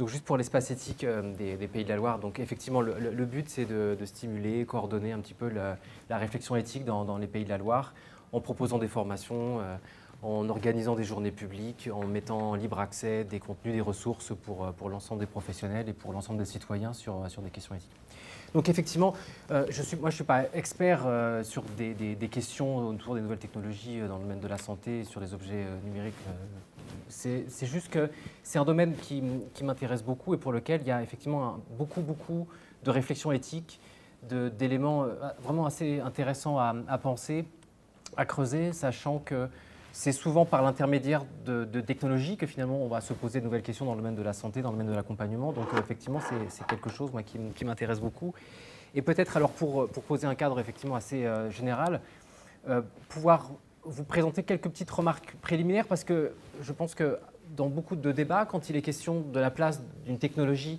Donc juste pour l'espace éthique des Pays de la Loire, donc effectivement le but c'est de stimuler, coordonner un petit peu la réflexion éthique dans les Pays de la Loire en proposant des formations, en organisant des journées publiques, en mettant en libre accès des contenus, des ressources pour l'ensemble des professionnels et pour l'ensemble des citoyens sur des questions éthiques. Donc effectivement, moi je ne suis pas expert sur des questions autour des nouvelles technologies dans le domaine de la santé, sur les objets numériques. C'est juste que c'est un domaine qui m'intéresse beaucoup et pour lequel il y a effectivement beaucoup de réflexions éthiques, d'éléments vraiment assez intéressants à penser, à creuser, sachant que c'est souvent par l'intermédiaire de technologies que finalement on va se poser de nouvelles questions dans le domaine de la santé, dans le domaine de l'accompagnement. Donc effectivement, c'est quelque chose moi, qui m'intéresse beaucoup. Et peut-être alors pour poser un cadre effectivement assez général, pouvoir vous présenter quelques petites remarques préliminaires parce que je pense que dans beaucoup de débats, quand il est question de la place d'une technologie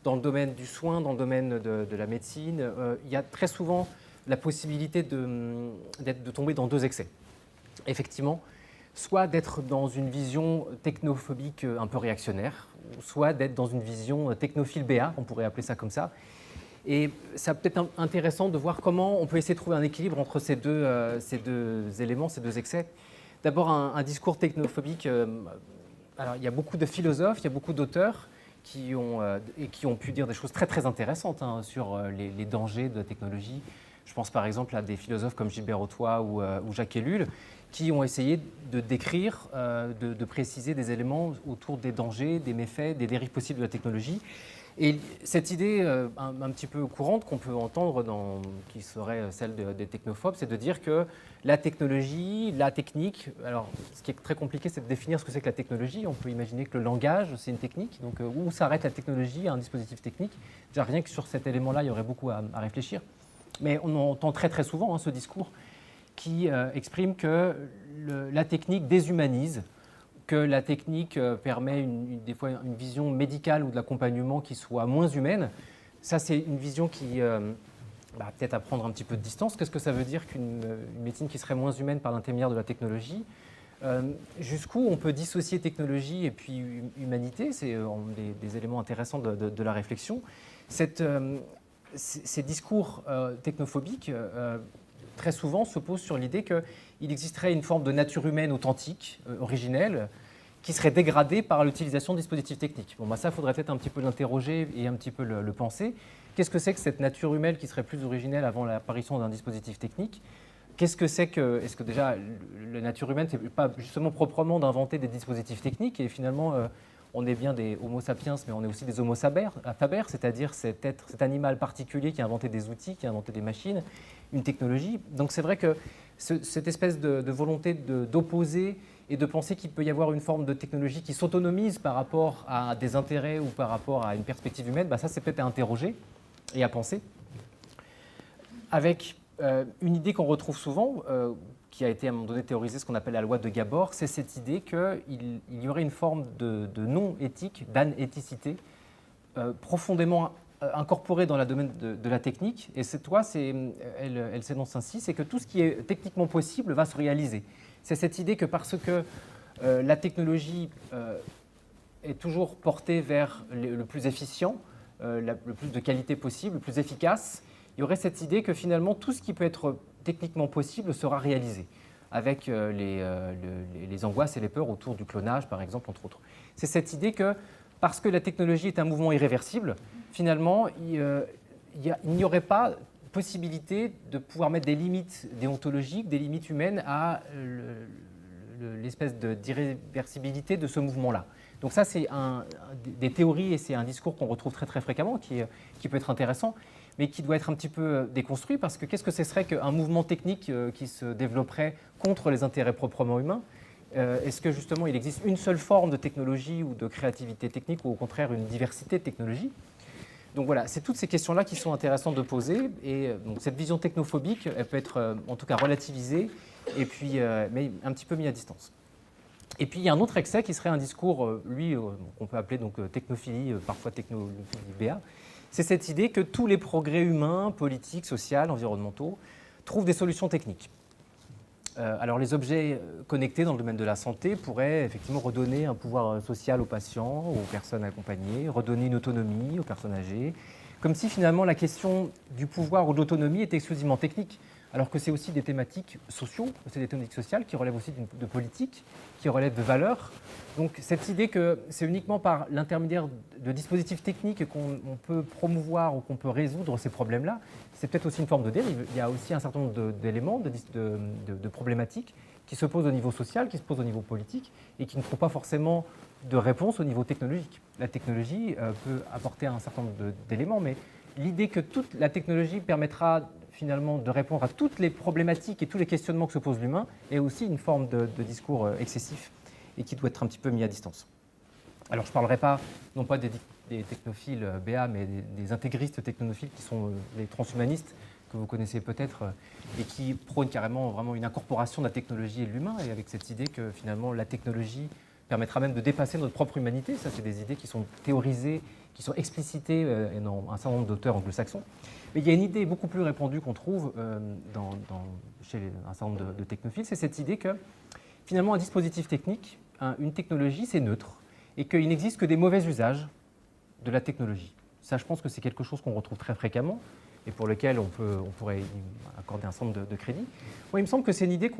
dans le domaine du soin, dans le domaine de la médecine, il y a très souvent la possibilité de tomber dans deux excès. Effectivement, soit d'être dans une vision technophobique un peu réactionnaire, soit d'être dans une vision technophile BA, on pourrait appeler ça comme ça. Et c'est peut-être intéressant de voir comment on peut essayer de trouver un équilibre entre ces deux éléments, ces deux excès. D'abord, un discours technophobique. Alors, il y a beaucoup de philosophes, il y a beaucoup d'auteurs qui ont pu dire des choses très intéressantes sur les dangers de la technologie. Je pense par exemple à des philosophes comme Gilbert Ottois ou Jacques Ellul, qui ont essayé de décrire, de préciser des éléments autour des dangers, des méfaits, des dérives possibles de la technologie. Et cette idée un petit peu courante qu'on peut entendre, qui serait celle des technophobes, c'est de dire que la technologie, la technique, alors ce qui est très compliqué, c'est de définir ce que c'est que la technologie. On peut imaginer que le langage, c'est une technique. Donc où s'arrête la technologie à un dispositif technique? Déjà, rien que sur cet élément-là, il y aurait beaucoup à réfléchir. Mais on entend très souvent ce discours qui exprime que la technique déshumanise, que la technique permet des fois une vision médicale ou de l'accompagnement qui soit moins humaine. Ça, c'est une vision qui peut-être à prendre un petit peu de distance. Qu'est-ce que ça veut dire qu'une médecine qui serait moins humaine par l'intermédiaire de la technologie? Jusqu'où on peut dissocier technologie et puis humanité? C'est des éléments intéressants de la réflexion. Ces discours technophobiques, très souvent, se posent sur l'idée qu'il existerait une forme de nature humaine authentique, originelle, qui serait dégradée par l'utilisation de dispositifs techniques. Bon, ça, il faudrait peut-être un petit peu l'interroger et un petit peu le penser. Qu'est-ce que c'est que cette nature humaine qui serait plus originelle avant l'apparition d'un dispositif technique? Qu'est-ce que c'est que... Est-ce que déjà, la nature humaine, c'est pas justement proprement d'inventer des dispositifs techniques et finalement... on est bien des Homo sapiens, mais on est aussi des Homo faber, c'est-à-dire cet animal particulier qui a inventé des outils, qui a inventé des machines, une technologie. Donc c'est vrai que cette espèce de volonté d'opposer et de penser qu'il peut y avoir une forme de technologie qui s'autonomise par rapport à des intérêts ou par rapport à une perspective humaine, ça c'est peut-être à interroger et à penser. Avec une idée qu'on retrouve souvent, qui a été à un moment donné théorisée, ce qu'on appelle la loi de Gabor, c'est cette idée qu'il y aurait une forme de non-éthique, d'anéthicité, profondément incorporée dans le domaine de la technique. Et cette loi, elle s'énonce ainsi, c'est que tout ce qui est techniquement possible va se réaliser. C'est cette idée que parce que la technologie est toujours portée vers le plus efficient, le plus de qualité possible, le plus efficace, il y aurait cette idée que finalement tout ce qui peut être techniquement possible sera réalisé, avec les angoisses et les peurs autour du clonage, par exemple, entre autres. C'est cette idée que, parce que la technologie est un mouvement irréversible, finalement, il n'y aurait pas possibilité de pouvoir mettre des limites déontologiques, des limites humaines à l'espèce d'irréversibilité de ce mouvement-là. Donc ça, c'est des théories et c'est un discours qu'on retrouve très fréquemment, qui peut être intéressant, mais qui doit être un petit peu déconstruit, parce que qu'est-ce que ce serait qu'un mouvement technique qui se développerait contre les intérêts proprement humains? Est-ce que justement il existe une seule forme de technologie ou de créativité technique, ou au contraire une diversité de technologies? Donc voilà, c'est toutes ces questions-là qui sont intéressantes de poser, et donc cette vision technophobique, elle peut être en tout cas relativisée, et puis, mais un petit peu mis à distance. Et puis il y a un autre excès qui serait un discours, qu'on peut appeler donc technophilie, parfois technophilie BA. C'est cette idée que tous les progrès humains, politiques, sociaux, environnementaux, trouvent des solutions techniques. Alors les objets connectés dans le domaine de la santé pourraient effectivement redonner un pouvoir social aux patients, aux personnes accompagnées, redonner une autonomie aux personnes âgées, comme si finalement la question du pouvoir ou de l'autonomie était exclusivement technique, alors que c'est aussi des thématiques sociaux, c'est des thématiques sociales qui relèvent aussi de politique, qui relèvent de valeurs. Donc cette idée que c'est uniquement par l'intermédiaire de dispositifs techniques qu'on peut promouvoir ou qu'on peut résoudre ces problèmes-là, c'est peut-être aussi une forme de dérive. Il y a aussi un certain nombre d'éléments, de problématiques qui se posent au niveau social, qui se posent au niveau politique et qui ne trouvent pas forcément de réponse au niveau technologique. La technologie peut apporter un certain nombre d'éléments, mais l'idée que toute la technologie permettra finalement de répondre à toutes les problématiques et tous les questionnements que se pose l'humain est aussi une forme de discours excessif et qui doit être un petit peu mis à distance. Alors je ne parlerai pas, non pas des technophiles BA, mais des intégristes technophiles qui sont les transhumanistes que vous connaissez peut-être et qui prônent carrément vraiment une incorporation de la technologie et de l'humain, et avec cette idée que finalement la technologie permettra même de dépasser notre propre humanité. Ça, c'est des idées qui sont théorisées, qui sont explicitées dans un certain nombre d'auteurs anglo-saxons. Mais il y a une idée beaucoup plus répandue qu'on trouve chez un certain nombre de technophiles, c'est cette idée que finalement un dispositif technique, une technologie, c'est neutre et qu'il n'existe que des mauvais usages de la technologie. Ça, je pense que c'est quelque chose qu'on retrouve très fréquemment et pour lequel on pourrait accorder un certain nombre de crédits. Moi, il me semble que c'est une idée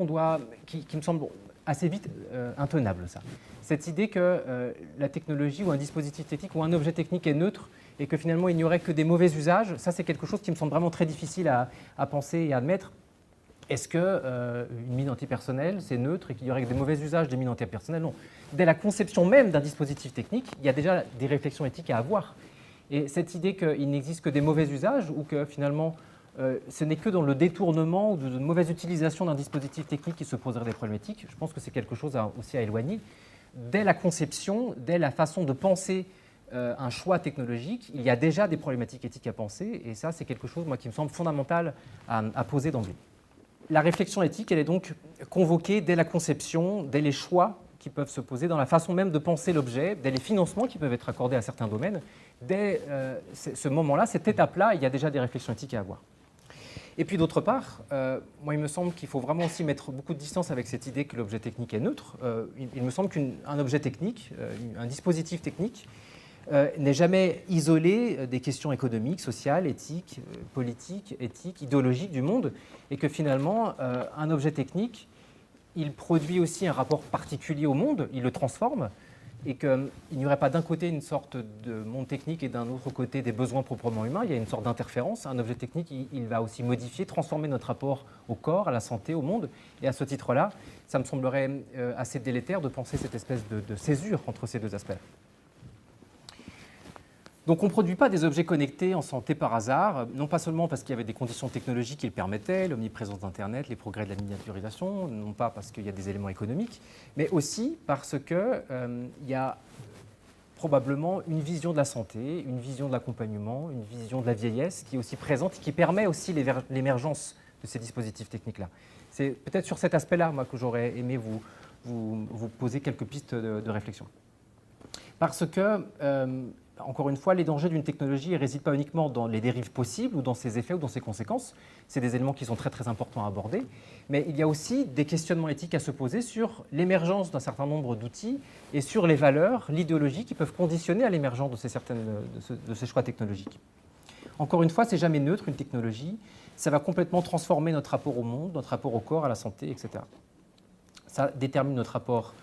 qui me semble assez vite intenable, ça. Cette idée que la technologie ou un dispositif technique ou un objet technique est neutre et que finalement il n'y aurait que des mauvais usages, ça c'est quelque chose qui me semble vraiment très difficile à penser et à admettre. Est-ce qu'une mine antipersonnelle, c'est neutre et qu'il y aurait que des mauvais usages des mines antipersonnelles? Non. Dès la conception même d'un dispositif technique, il y a déjà des réflexions éthiques à avoir. Et cette idée qu'il n'existe que des mauvais usages ou que finalement ce n'est que dans le détournement ou de mauvaise utilisation d'un dispositif technique qui se poserait des problématiques, je pense que c'est quelque chose aussi à éloigner. Dès la conception, dès la façon de penser un choix technologique, il y a déjà des problématiques éthiques à penser et ça c'est quelque chose moi, qui me semble fondamental à poser d'emblée. La réflexion éthique, elle est donc convoquée dès la conception, dès les choix qui peuvent se poser, dans la façon même de penser l'objet, dès les financements qui peuvent être accordés à certains domaines. Dès ce moment-là, cette étape-là, il y a déjà des réflexions éthiques à avoir. Et puis d'autre part, moi il me semble qu'il faut vraiment aussi mettre beaucoup de distance avec cette idée que l'objet technique est neutre. Il me semble qu'un objet technique, un dispositif technique, n'est jamais isolé des questions économiques, sociales, éthiques, politiques, éthiques, idéologiques du monde, et que finalement, un objet technique, il produit aussi un rapport particulier au monde, il le transforme, et qu'il n'y aurait pas d'un côté une sorte de monde technique et d'un autre côté des besoins proprement humains, il y a une sorte d'interférence. Un objet technique, il va aussi modifier, transformer notre rapport au corps, à la santé, au monde, et à ce titre-là, ça me semblerait assez délétère de penser cette espèce de césure entre ces deux aspects. Donc on ne produit pas des objets connectés en santé par hasard, non pas seulement parce qu'il y avait des conditions technologiques qui le permettaient, l'omniprésence d'Internet, les progrès de la miniaturisation, non pas parce qu'il y a des éléments économiques, mais aussi parce qu'il y a probablement une vision de la santé, une vision de l'accompagnement, une vision de la vieillesse qui est aussi présente et qui permet aussi l'émergence de ces dispositifs techniques-là. C'est peut-être sur cet aspect-là moi, que j'aurais aimé vous poser quelques pistes de réflexion. Parce que encore une fois, les dangers d'une technologie ne résident pas uniquement dans les dérives possibles ou dans ses effets ou dans ses conséquences. C'est des éléments qui sont très très importants à aborder. Mais il y a aussi des questionnements éthiques à se poser sur l'émergence d'un certain nombre d'outils et sur les valeurs, l'idéologie qui peuvent conditionner à l'émergence de ces choix technologiques. Encore une fois, ce n'est jamais neutre, une technologie. Ça va complètement transformer notre rapport au monde, notre rapport au corps, à la santé, etc. Ça détermine notre rapport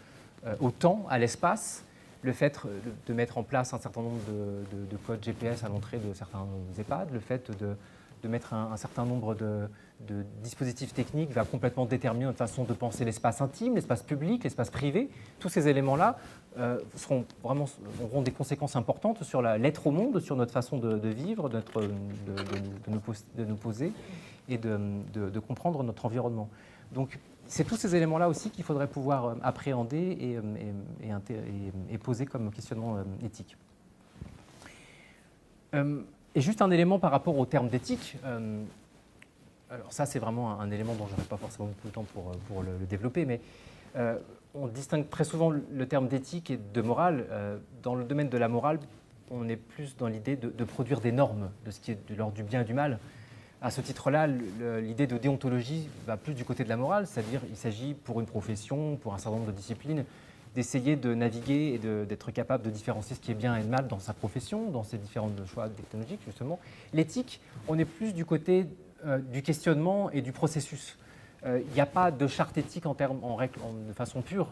au temps, à l'espace, le fait de mettre en place un certain nombre de codes GPS à l'entrée de certains EHPAD, le fait de mettre un certain nombre de dispositifs techniques va complètement déterminer notre façon de penser l'espace intime, l'espace public, l'espace privé. Tous ces éléments-là auront des conséquences importantes sur l'être au monde, sur notre façon de vivre, de nous poser et de comprendre notre environnement. Donc, c'est tous ces éléments-là aussi qu'il faudrait pouvoir appréhender et poser comme questionnement éthique. Et juste un élément par rapport au terme d'éthique. Alors ça, c'est vraiment un élément dont je n'aurai pas forcément beaucoup de temps pour le développer, mais on distingue très souvent le terme d'éthique et de morale. Dans le domaine de la morale, on est plus dans l'idée de produire des normes, de ce qui est de l'ordre du bien et du mal. À ce titre-là, l'idée de déontologie va plus du côté de la morale, c'est-à-dire il s'agit pour une profession, pour un certain nombre de disciplines, d'essayer de naviguer et d'être capable de différencier ce qui est bien et de mal dans sa profession, dans ses différents choix technologiques, justement. L'éthique, on est plus du côté du questionnement et du processus. Il n'y a pas de charte éthique de façon pure.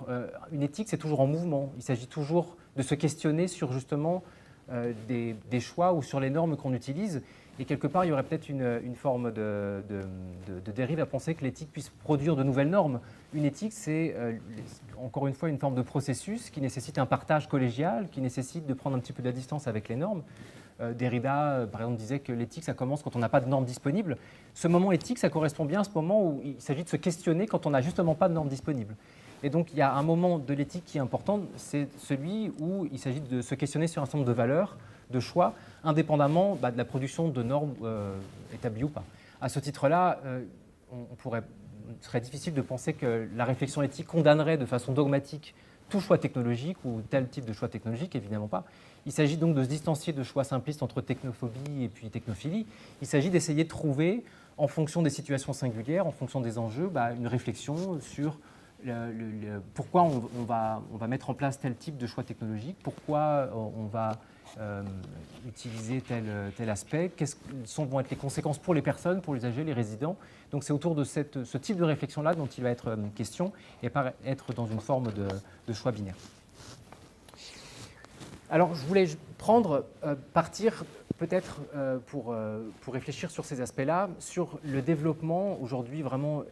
Une éthique, c'est toujours en mouvement. Il s'agit toujours de se questionner sur justement des choix ou sur les normes qu'on utilise. Et quelque part, il y aurait peut-être une forme de dérive à penser que l'éthique puisse produire de nouvelles normes. Une éthique, c'est encore une fois une forme de processus qui nécessite un partage collégial, qui nécessite de prendre un petit peu de la distance avec les normes. Derrida, par exemple, disait que l'éthique, ça commence quand on n'a pas de normes disponibles. Ce moment éthique, ça correspond bien à ce moment où il s'agit de se questionner quand on n'a justement pas de normes disponibles. Et donc, il y a un moment de l'éthique qui est important, c'est celui où il s'agit de se questionner sur un certain nombre de valeurs, de choix, indépendamment de la production de normes établies ou pas. À ce titre-là, ce serait difficile de penser que la réflexion éthique condamnerait de façon dogmatique tout choix technologique ou tel type de choix technologique, évidemment pas. Il s'agit donc de se distancier de choix simplistes entre technophobie et puis technophilie. Il s'agit d'essayer de trouver, en fonction des situations singulières, en fonction des enjeux, une réflexion sur pourquoi on va mettre en place tel type de choix technologique, pourquoi on va utiliser tel aspect, vont être les conséquences pour les personnes, pour les usagers, les résidents. Donc c'est autour de ce type de réflexion-là dont il va être question et pas être dans une forme de choix binaire. Alors je voulais partir peut-être pour réfléchir sur ces aspects-là, sur le développement aujourd'hui vraiment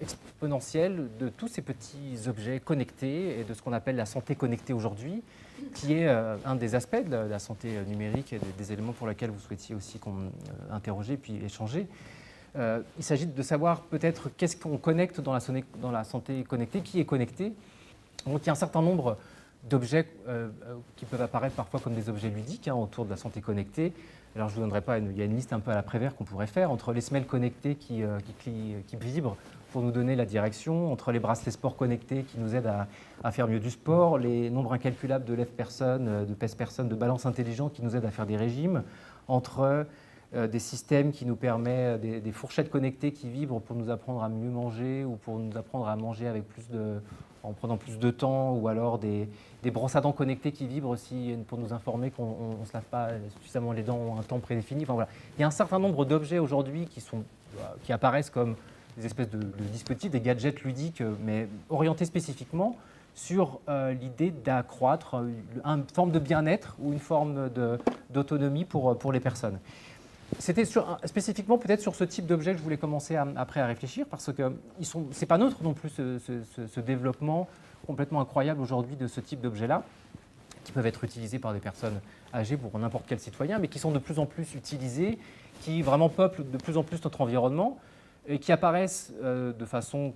exponentiel de tous ces petits objets connectés et de ce qu'on appelle la santé connectée aujourd'hui, qui est un des aspects de la santé numérique et des éléments pour lesquels vous souhaitiez aussi interroger puis échanger. Il s'agit de savoir peut-être qu'est-ce qu'on connecte dans la santé connectée, qui est connecté. Donc il y a un certain nombre d'objets qui peuvent apparaître parfois comme des objets ludiques autour de la santé connectée. Alors je ne vous donnerai pas, il y a une liste un peu à la Prévert qu'on pourrait faire, entre les semelles connectées qui vibrent pour nous donner la direction, entre les bracelets sport connectés qui nous aident à faire mieux du sport, les nombres incalculables de lève-personnes, de pèse-personnes, de balance intelligente qui nous aident à faire des régimes, entre des systèmes qui nous permettent, des fourchettes connectées qui vibrent pour nous apprendre à mieux manger ou pour nous apprendre à manger avec en prenant plus de temps, ou alors des brosses à dents connectées qui vibrent aussi pour nous informer qu'on ne se lave pas suffisamment les dents à un temps prédéfini. Enfin, voilà. Il y a un certain nombre d'objets aujourd'hui qui apparaissent comme des espèces de dispositifs, des gadgets ludiques, mais orientés spécifiquement sur l'idée d'accroître une forme de bien-être ou une forme d'autonomie pour les personnes. C'était spécifiquement peut-être sur ce type d'objet que je voulais commencer après à réfléchir, parce que ce n'est pas neutre non plus ce développement complètement incroyable aujourd'hui de ce type d'objets-là, qui peuvent être utilisés par des personnes âgées pour n'importe quel citoyen, mais qui sont de plus en plus utilisés, qui vraiment peuplent de plus en plus notre environnement, et qui apparaissent de façon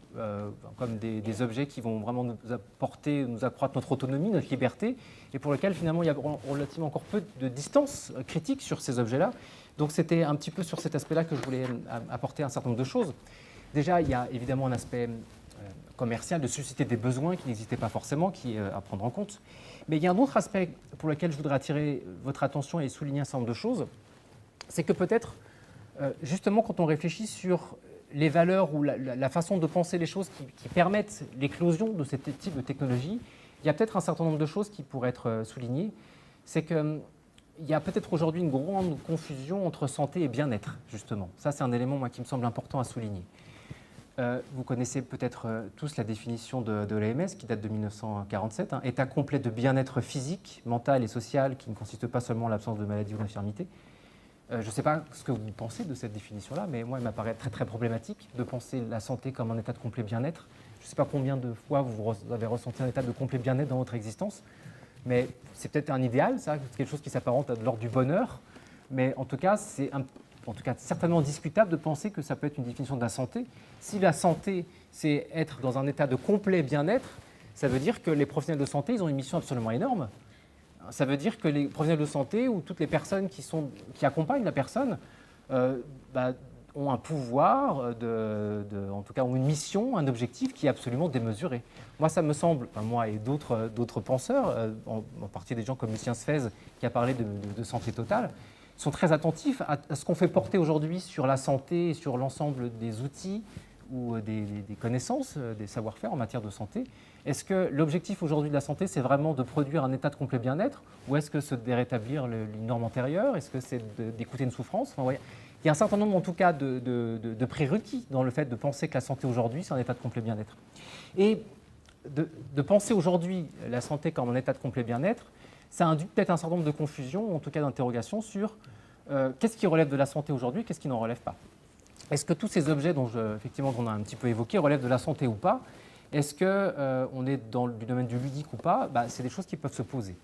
comme des objets qui vont vraiment nous accroître notre autonomie, notre liberté, et pour lesquels finalement il y a relativement encore peu de distance critique sur ces objets-là. Donc c'était un petit peu sur cet aspect-là que je voulais apporter un certain nombre de choses. Déjà, il y a évidemment un aspect commercial de susciter des besoins qui n'existaient pas forcément, qui est à prendre en compte. Mais il y a un autre aspect pour lequel je voudrais attirer votre attention et souligner un certain nombre de choses, c'est que peut-être, justement, quand on réfléchit sur les valeurs ou la façon de penser les choses qui permettent l'éclosion de ce type de technologie, il y a peut-être un certain nombre de choses qui pourraient être soulignées. C'est qu'il y a peut-être aujourd'hui une grande confusion entre santé et bien-être, justement. Ça, c'est un élément qui me semble important à souligner. Vous connaissez peut-être tous la définition de l'AMS qui date de 1947, état complet de bien-être physique, mental et social qui ne consiste pas seulement en l'absence de maladie ou d'infirmité. Je ne sais pas ce que vous pensez de cette définition-là, mais moi, il m'apparaît très, très problématique de penser la santé comme un état de complet bien-être. Je ne sais pas combien de fois vous avez ressenti un état de complet bien-être dans votre existence, mais c'est peut-être un idéal, ça, quelque chose qui s'apparente à de l'ordre du bonheur, mais en tout cas, c'est certainement discutable de penser que ça peut être une définition de la santé. Si la santé, c'est être dans un état de complet bien-être, ça veut dire que les professionnels de santé, ils ont une mission absolument énorme. Ça veut dire que les professionnels de santé ou toutes les personnes qui accompagnent la personne ont un pouvoir, en tout cas ont une mission, un objectif qui est absolument démesuré. Moi, ça me semble, moi et d'autres penseurs, en partie des gens comme Lucien Sfez qui a parlé de santé totale, sont très attentifs à ce qu'on fait porter aujourd'hui sur la santé et sur l'ensemble des outils ou des connaissances, des savoir-faire en matière de santé. Est-ce que l'objectif aujourd'hui de la santé, c'est vraiment de produire un état de complet bien-être, ou est-ce que c'est de rétablir une norme antérieure? Est-ce que c'est d'écouter une souffrance? Enfin, ouais. Il y a un certain nombre, en tout cas, de prérequis dans le fait de penser que la santé aujourd'hui, c'est un état de complet bien-être. Et de penser aujourd'hui la santé comme un état de complet bien-être, ça induit peut-être un certain nombre de confusions, ou en tout cas d'interrogations sur qu'est-ce qui relève de la santé aujourd'hui et qu'est-ce qui n'en relève pas. Est-ce que tous ces objets effectivement, qu'on a un petit peu évoqués relèvent de la santé ou pas? Est-ce qu'on est dans du domaine du ludique ou pas? C'est des choses qui peuvent se poser.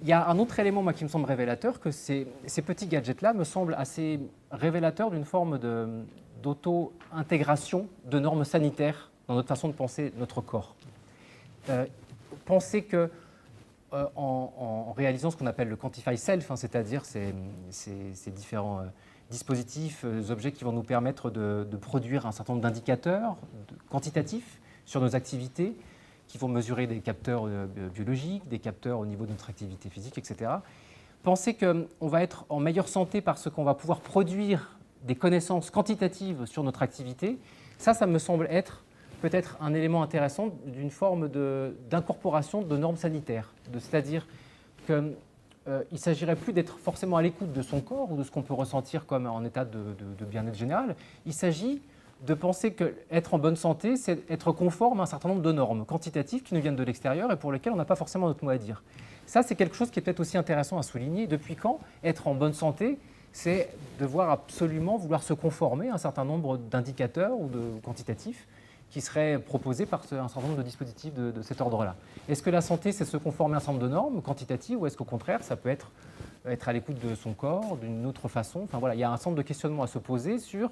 Il y a un autre élément moi, qui me semble révélateur, que ces petits gadgets-là me semblent assez révélateurs d'une forme d'auto-intégration de normes sanitaires dans notre façon de penser notre corps. Penser que en réalisant ce qu'on appelle le quantify self, c'est-à-dire ces différents dispositifs, objets qui vont nous permettre de produire un certain nombre d'indicateurs quantitatifs sur nos activités, qui vont mesurer des capteurs biologiques, des capteurs au niveau de notre activité physique, etc. Penser qu'on va être en meilleure santé parce qu'on va pouvoir produire des connaissances quantitatives sur notre activité, ça me semble être peut-être un élément intéressant d'une forme d'incorporation de normes sanitaires. C'est-à-dire qu'il ne s'agirait plus d'être forcément à l'écoute de son corps ou de ce qu'on peut ressentir comme en état de bien-être général. Il s'agit de penser qu'être en bonne santé, c'est être conforme à un certain nombre de normes quantitatives qui nous viennent de l'extérieur et pour lesquelles on n'a pas forcément notre mot à dire. Ça, c'est quelque chose qui est peut-être aussi intéressant à souligner. Depuis quand être en bonne santé, c'est devoir absolument vouloir se conformer à un certain nombre d'indicateurs ou de quantitatifs qui seraient proposés par un certain nombre de dispositifs de cet ordre-là. Est-ce que la santé, c'est se conformer à un certain nombre de normes quantitatives ou est-ce qu'au contraire, ça peut être à l'écoute de son corps, d'une autre façon? Enfin, voilà, il y a un certain nombre de questionnements à se poser sur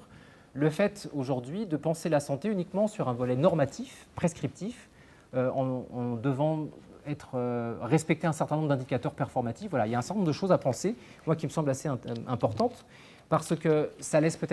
le fait aujourd'hui de penser la santé uniquement sur un volet normatif, prescriptif, en devant respecter un certain nombre d'indicateurs performatifs. Voilà, il y a un certain nombre de choses à penser, moi qui me semblent assez importantes, parce que ça laisse peut-être